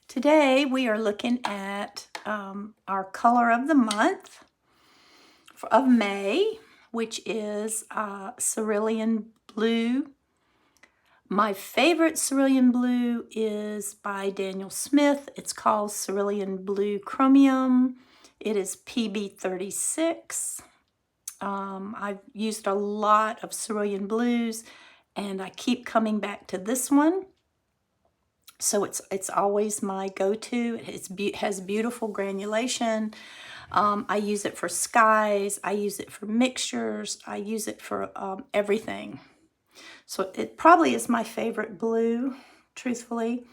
Today we are looking at our color of the month of May, which is Cerulean Blue. My favorite Cerulean Blue is by Daniel Smith. It's called Cerulean Blue Chromium. It is PB36. I've used a lot of Cerulean Blues, and I keep coming back to this one. So it's always my go-to. It has beautiful granulation. I use it for skies. I use it for mixtures. I use it for everything. So it probably is my favorite blue, truthfully.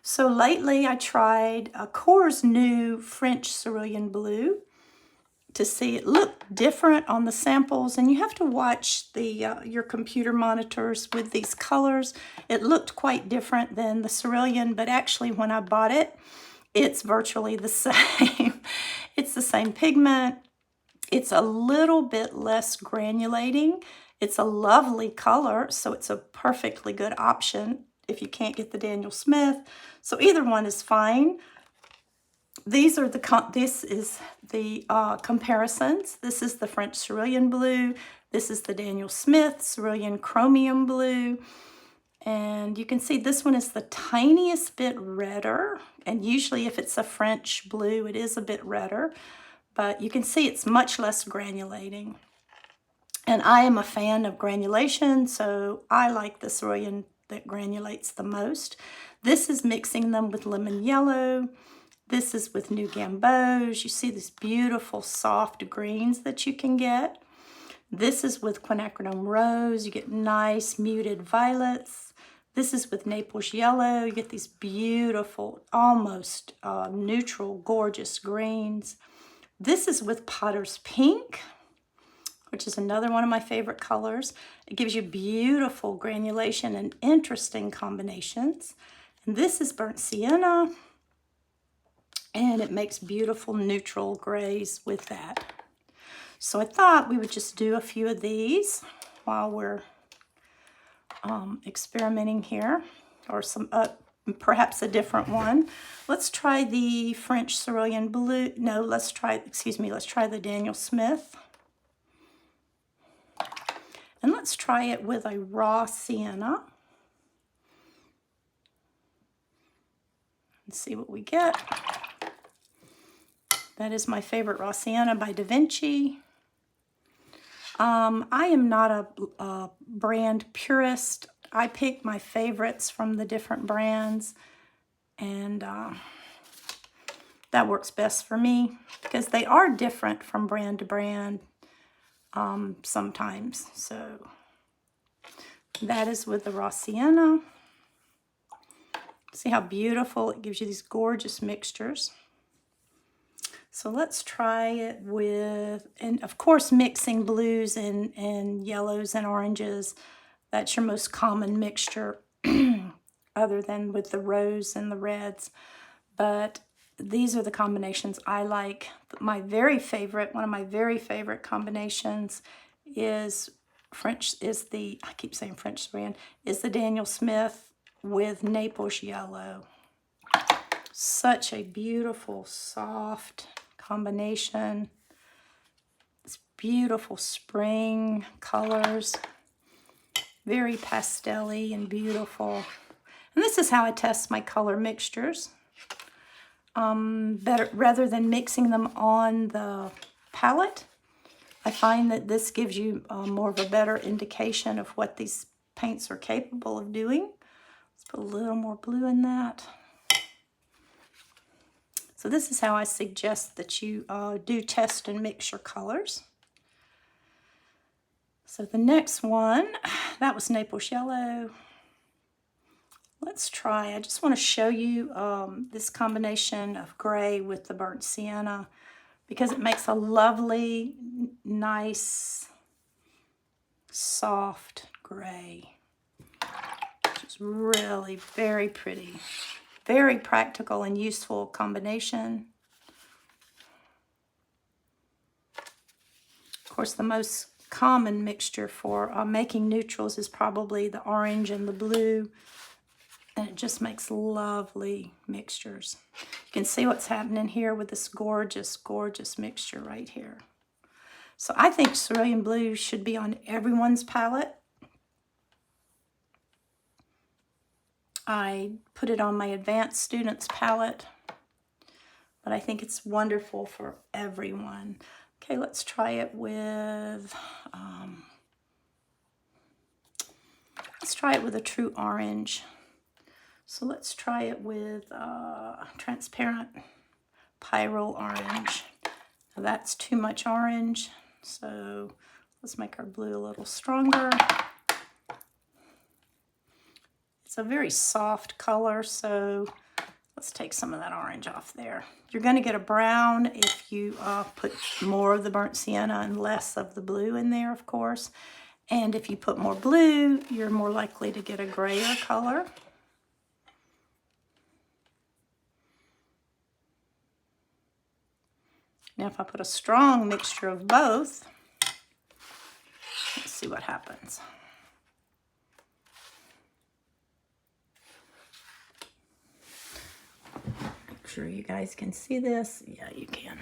So lately I tried Core's new French Cerulean Blue to see it look different on the samples, and you have to watch the your computer monitors with these colors. It looked quite different than the Cerulean, but actually when I bought it, it's virtually the same. It's the same pigment. It's a little bit less granulating. It's a lovely color, so it's a perfectly good option if you can't get the Daniel Smith. So either one is fine. This is the comparisons. This is the French Cerulean Blue. This is the Daniel Smith Cerulean Chromium Blue. And you can see this one is the tiniest bit redder. And usually if it's a French blue, it is a bit redder. But you can see it's much less granulating. And I am a fan of granulation, so I like the Cerulean that granulates the most. This is mixing them with lemon yellow. This is with new gamboge. You see these beautiful soft greens that you can get. This is with quinacridone rose. You get nice muted violets. This is with Naples yellow. You get these beautiful, almost neutral, gorgeous greens. This is with Potter's Pink, which is another one of my favorite colors. It gives you beautiful granulation and interesting combinations. And this is Burnt Sienna. And it makes beautiful neutral grays with that. So I thought we would just do a few of these while we're experimenting here, or some perhaps a different one. Let's try the French Cerulean Blue. No, let's try the Daniel Smith. And let's try it with a raw sienna. And see what we get. That is my favorite raw sienna by Da Vinci. I am not a brand purist. I pick my favorites from the different brands, and that works best for me because they are different from brand to brand sometimes. So that is with the raw sienna. See how beautiful it gives you these gorgeous mixtures. So let's try it with, and of course mixing blues and yellows and oranges. That's your most common mixture other than with the rose and the reds. But these are the combinations I like. My very favorite, one of my very favorite combinations is I keep saying French brand, is the Daniel Smith with Naples yellow. Such a beautiful, soft combination. It's beautiful spring colors, very pastel-y and beautiful. And this is how I test my color mixtures. Rather than mixing them on the palette, I find that this gives you more of a better indication of what these paints are capable of doing. Let's put a little more blue in that. So this is how I suggest that you do test and mix your colors. So the next one, that was Naples yellow. Let's try, I just want to show you this combination of gray with the burnt sienna because it makes a lovely, nice, soft gray. It's really very pretty. Very practical and useful combination. Of course, the most common mixture for making neutrals is probably the orange and the blue. And it just makes lovely mixtures. You can see what's happening here with this gorgeous, gorgeous mixture right here. So I think Cerulean Blue should be on everyone's palette. I put it on my advanced students palette, but I think it's wonderful for everyone. Okay, let's try it with, a true orange. So let's try it with transparent Pyro Orange. Now that's too much orange, so let's make our blue a little stronger. It's a very soft color, so let's take some of that orange off there. You're going to get a brown if you put more of the burnt sienna and less of the blue in there, of course. And if you put more blue, you're more likely to get a grayer color. Now if I put a strong mixture of both, let's see what happens. Make sure you guys can see this. Yeah, you can.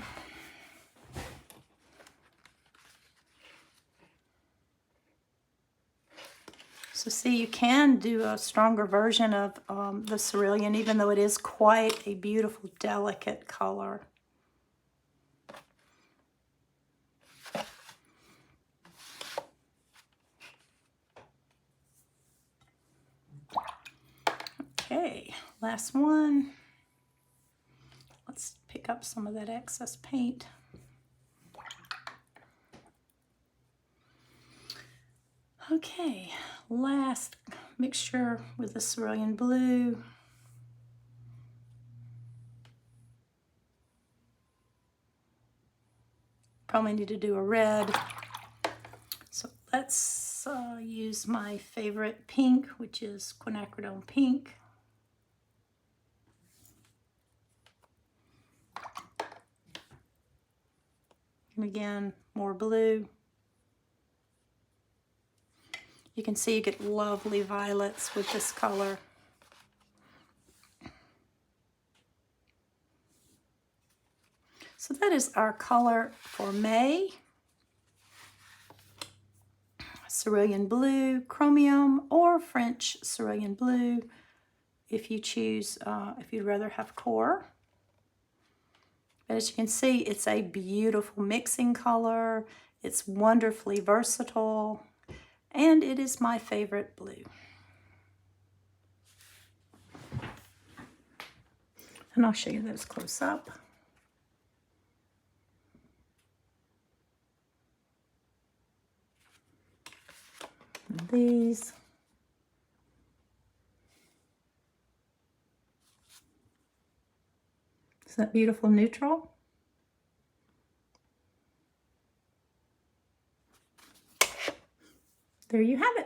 So see, you can do a stronger version of the Cerulean, even though it is quite a beautiful, delicate color. Okay, last one. Let's pick up some of that excess paint. Okay, last mixture with the Cerulean Blue. Probably need to do a red. So let's use my favorite pink, which is quinacridone pink. And again, more blue. You can see you get lovely violets with this color. So that is our color for May. Cerulean Blue, Chromium, or French Cerulean Blue if you choose, if you'd rather have core. But as you can see, it's a beautiful mixing color. It's wonderfully versatile. And it is my favorite blue. And I'll show you those close up. And these. Isn't that beautiful neutral? There you have it.